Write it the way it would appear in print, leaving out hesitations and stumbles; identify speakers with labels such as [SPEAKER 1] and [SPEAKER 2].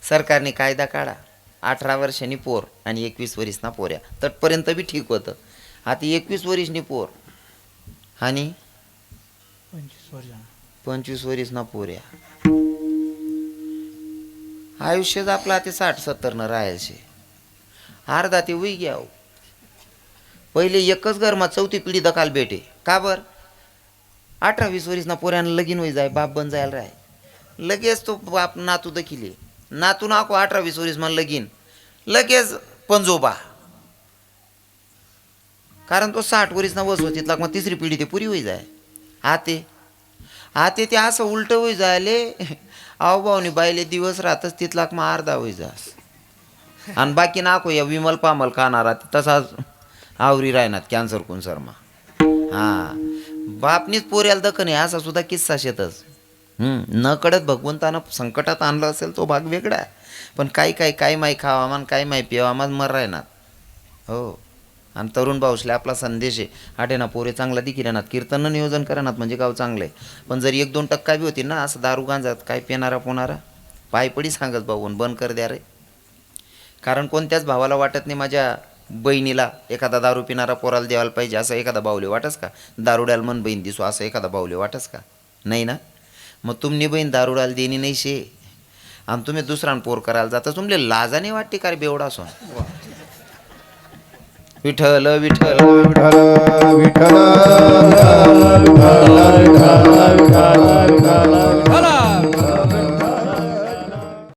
[SPEAKER 1] सरकारने कायदा काढा 18 वर्षांनी पोर आणि 21 वर्षना पोऱ्या तटपर्यंत बी ठीक होतं. आता 21 वर्षनी पोर आणि 25 वर्षना पोऱ्या. आयुष्यच आपलं आता 60-70 न राहायचे अर्धा ते वही घ्या. पहिले एकच घरमा चौथी पिढी दकाल भेटे का बर 18-20 वर्षना पोऱ्यानं लगीन होई जाय बाप बन जायला राय लगेच तो बाप नातू दखिले नातू नाको 18-20 वर्ष मला लगीन लगेच पंजोबा कारण तो 60 वर्षना वस होती मग तिसरी पिढी ते पुरी होई जाय. आते ते असं उलट होई जायले आव भाऊनी बायले दिवस राहतच तिथला मग अर्धा होई जास आणि बाकी नाको या विमल पामल खाणारा तसाच आवरी राहणार कॅन्सर कुन्सरमा. हां बापनीच पोऱ्याला दखन आहे असा सुद्धा किस्सा शेतच. न कळत भगवंतानं संकटात आणलं असेल तो भाग वेगळा आहे. पण काय माई खावामान काय माई पिवामान मर राहणार हो. आणि तरुण भाऊसले आपला संदेश आहे आठे ना पोरे चांगला दिकी राहणार कीर्तन नियोजन करणार म्हणजे गाव चांगलं आहे. पण जर 1-2% बी होती ना असं दारू गांजात काय पिणारा पोणारा पायपडी सांगत भाऊन बंद कर द्या रे. कारण कोणत्याच भावाला वाटत नाही माझ्या बहिणीला एखादा दारू पिणारा पोराला द्यायला पाहिजे असं एखादा बावले वाटस का. दारुड्याला मन बहीण दिसू असं एखादा बावले वाटस का नाही ना. मग तुमनी बहीण दारुडाला देणी नाही शे आणि तुम्ही दुसरान पोर करायला जाता तुमले लाजाने वाटते का रे बेवडा असून. विठ्ठल विठ्ठल
[SPEAKER 2] विठ्ठल विठ्ठल